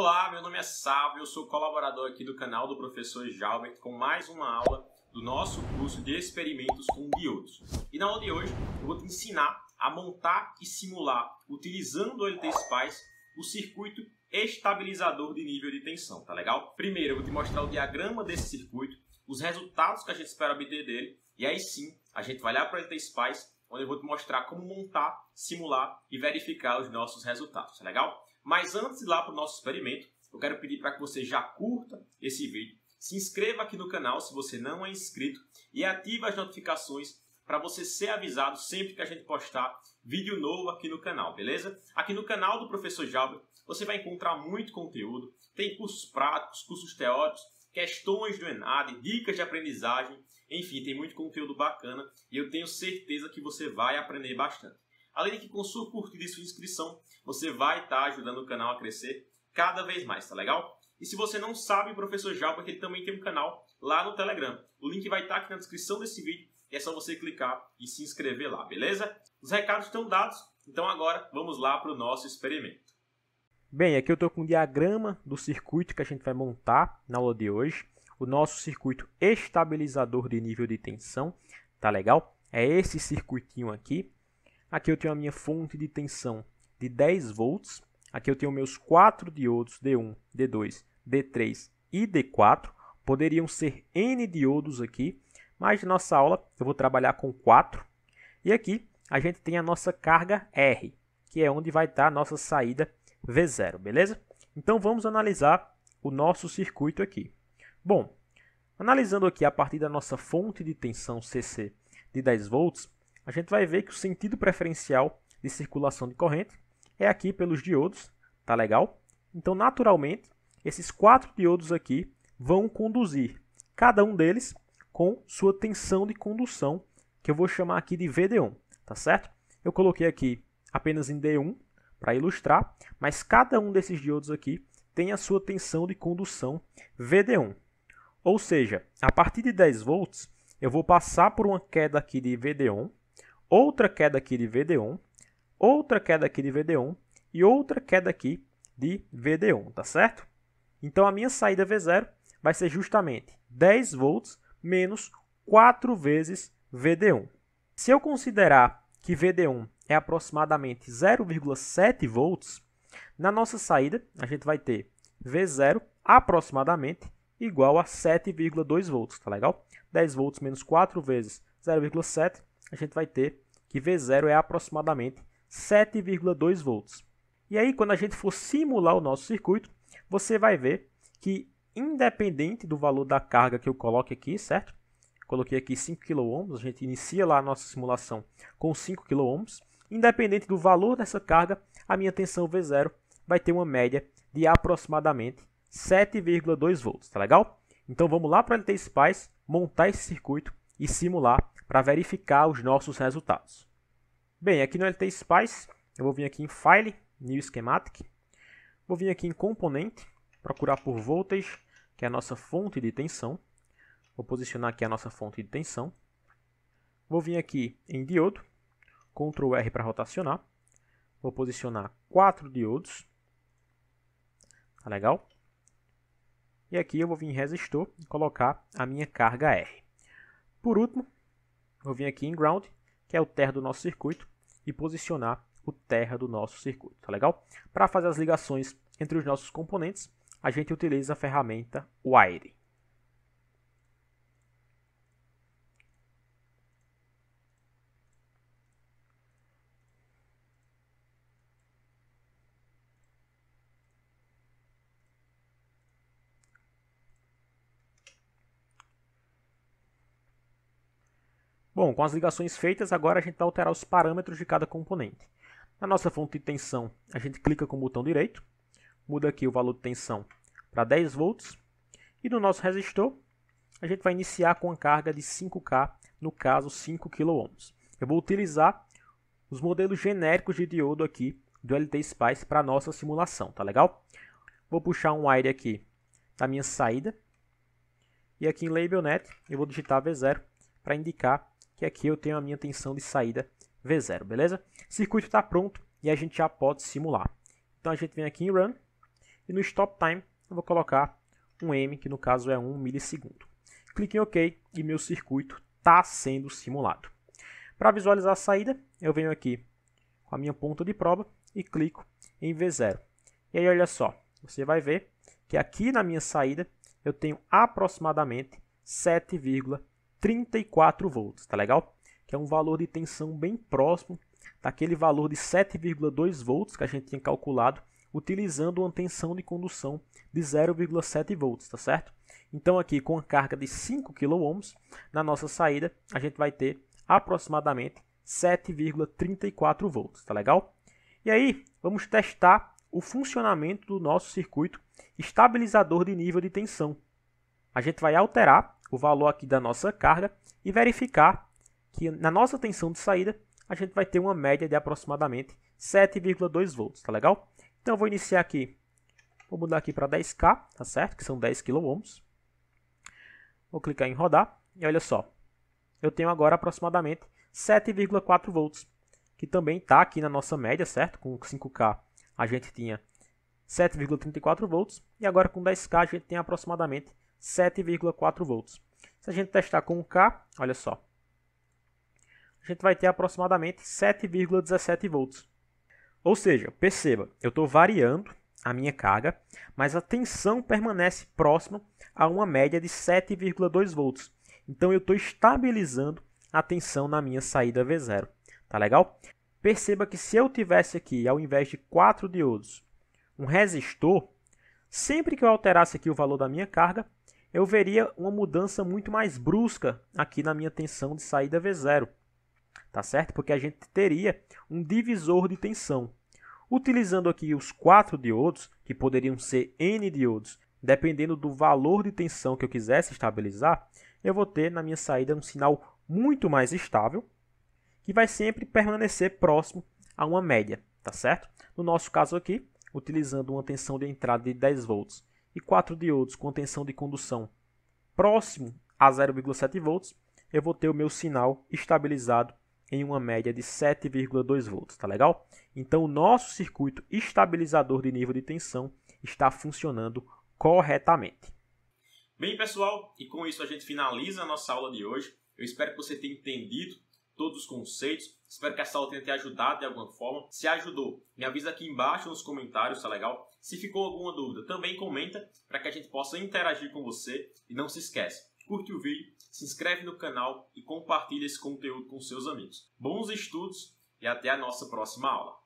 Olá, meu nome é Sávio, eu sou colaborador aqui do canal do professor Jalbert com mais uma aula do nosso curso de experimentos com diodos. E na aula de hoje eu vou te ensinar a montar e simular, utilizando o LTSpice, o circuito estabilizador de nível de tensão, tá legal? Primeiro eu vou te mostrar o diagrama desse circuito, os resultados que a gente espera obter dele, e aí sim a gente vai lá para o LTSpice, onde eu vou te mostrar como montar, simular e verificar os nossos resultados, tá legal? Mas antes de ir lá para o nosso experimento, eu quero pedir para que você já curta esse vídeo, se inscreva aqui no canal se você não é inscrito e ative as notificações para você ser avisado sempre que a gente postar vídeo novo aqui no canal, beleza? Aqui no canal do professor Jalbert você vai encontrar muito conteúdo, tem cursos práticos, cursos teóricos, questões do ENAD, dicas de aprendizagem, enfim, tem muito conteúdo bacana e eu tenho certeza que você vai aprender bastante. Além de que com sua curtida e sua inscrição, você vai estar ajudando o canal a crescer cada vez mais, tá legal? E se você não sabe, o professor Jalbert ele também tem um canal lá no Telegram. O link vai estar aqui na descrição desse vídeo e é só você clicar e se inscrever lá, beleza? Os recados estão dados, então agora vamos lá para o nosso experimento. Bem, aqui eu estou com o diagrama do circuito que a gente vai montar na aula de hoje. O nosso circuito estabilizador de nível de tensão, tá legal? É esse circuitinho aqui. Aqui eu tenho a minha fonte de tensão de 10 volts. Aqui eu tenho meus 4 diodos D1, D2, D3 e D4. Poderiam ser N diodos aqui, mas na nossa aula eu vou trabalhar com 4. E aqui a gente tem a nossa carga R, que é onde vai estar a nossa saída V0, beleza? Então vamos analisar o nosso circuito aqui. Bom, analisando aqui a partir da nossa fonte de tensão CC de 10 volts, a gente vai ver que o sentido preferencial de circulação de corrente é aqui pelos diodos, tá legal? Então, naturalmente, esses 4 diodos aqui vão conduzir, cada um deles com sua tensão de condução, que eu vou chamar aqui de VD1, tá certo? Eu coloquei aqui apenas em D1 para ilustrar, mas cada um desses diodos aqui tem a sua tensão de condução VD1. Ou seja, a partir de 10 volts, eu vou passar por uma queda aqui de VD1, outra queda aqui de VD1, outra queda aqui de VD1 e outra queda aqui de VD1, tá certo? Então a minha saída V0 vai ser justamente 10 volts menos 4 vezes VD1. Se eu considerar que VD1 é aproximadamente 0,7 volts, na nossa saída a gente vai ter V0 aproximadamente igual a 7,2 volts, tá legal? 10 volts menos 4 vezes 0,7, a gente vai ter que V0 é aproximadamente 7,2 volts. E aí, quando a gente for simular o nosso circuito, você vai ver que, independente do valor da carga que eu coloque aqui, certo? Coloquei aqui 5 kΩ, a gente inicia lá a nossa simulação com 5 kΩ. Independente do valor dessa carga, a minha tensão V0 vai ter uma média de aproximadamente 7,2 volts, tá legal? Então vamos lá para o LTSpice, montar esse circuito e simular para verificar os nossos resultados. Bem, aqui no LTSpice, eu vou vir aqui em File, New Schematic, vou vir aqui em Componente, procurar por Voltage, que é a nossa fonte de tensão. Vou posicionar aqui a nossa fonte de tensão. Vou vir aqui em Diodo, Ctrl R para rotacionar. Vou posicionar 4 diodos. Tá legal? E aqui eu vou vir em Resistor e colocar a minha carga R. Por último, vou vir aqui em Ground, que é o terra do nosso circuito, e posicionar o terra do nosso circuito, tá legal? Para fazer as ligações entre os nossos componentes, a gente utiliza a ferramenta Wire. Bom, com as ligações feitas, agora a gente vai alterar os parâmetros de cada componente. Na nossa fonte de tensão, a gente clica com o botão direito, muda aqui o valor de tensão para 10 volts, e no nosso resistor, a gente vai iniciar com a carga de 5K, no caso 5 kΩ. Eu vou utilizar os modelos genéricos de diodo aqui do LTSpice para a nossa simulação, tá legal? Vou puxar um wire aqui da minha saída, e aqui em LabelNet eu vou digitar V0 para indicar que aqui eu tenho a minha tensão de saída V0, beleza? O circuito está pronto e a gente já pode simular. Então a gente vem aqui em Run E no Stop Time eu vou colocar um M, que no caso é 1 milissegundo. Clique em OK e meu circuito está sendo simulado. Para visualizar a saída, eu venho aqui com a minha ponta de prova e clico em V0. E aí olha só, você vai ver que aqui na minha saída eu tenho aproximadamente 7,34 volts, tá legal? Que é um valor de tensão bem próximo daquele valor de 7,2 volts que a gente tinha calculado utilizando uma tensão de condução de 0,7 volts, tá certo? Então aqui com a carga de 5 kΩ, na nossa saída a gente vai ter aproximadamente 7,34 volts, tá legal? E aí vamos testar o funcionamento do nosso circuito estabilizador de nível de tensão. A gente vai alterar o valor aqui da nossa carga e verificar que na nossa tensão de saída a gente vai ter uma média de aproximadamente 7,2 volts, tá legal? Então eu vou iniciar aqui, vou mudar aqui para 10K, tá certo? Que são 10 kΩ. Vou clicar em rodar e olha só, eu tenho agora aproximadamente 7,4 volts, que também está aqui na nossa média, certo? Com 5K a gente tinha 7,34 volts e agora com 10K a gente tem aproximadamente 7,4 volts. Se a gente testar com 1K, olha só, a gente vai ter aproximadamente 7,17 volts. Ou seja, perceba, eu estou variando a minha carga, mas a tensão permanece próxima a uma média de 7,2 volts. Então eu estou estabilizando a tensão na minha saída V0. Tá legal? Perceba que se eu tivesse aqui, ao invés de 4 diodos, um resistor, sempre que eu alterasse aqui o valor da minha carga, eu veria uma mudança muito mais brusca aqui na minha tensão de saída V0. Tá certo? Porque a gente teria um divisor de tensão. Utilizando aqui os 4 diodos, que poderiam ser N diodos, dependendo do valor de tensão que eu quisesse estabilizar, eu vou ter na minha saída um sinal muito mais estável, que vai sempre permanecer próximo a uma média, tá certo? No nosso caso aqui, utilizando uma tensão de entrada de 10 volts e 4 diodos com tensão de condução próximo a 0,7 volts, eu vou ter o meu sinal estabilizado em uma média de 7,2 volts, tá legal? Então o nosso circuito estabilizador de nível de tensão está funcionando corretamente. Bem, pessoal, e com isso a gente finaliza a nossa aula de hoje. Eu espero que você tenha entendido todos os conceitos. Espero que essa aula tenha te ajudado de alguma forma. Se ajudou, me avisa aqui embaixo nos comentários, tá legal? Se ficou alguma dúvida, também comenta para que a gente possa interagir com você. E não se esquece, curte o vídeo, se inscreve no canal e compartilha esse conteúdo com seus amigos. Bons estudos e até a nossa próxima aula.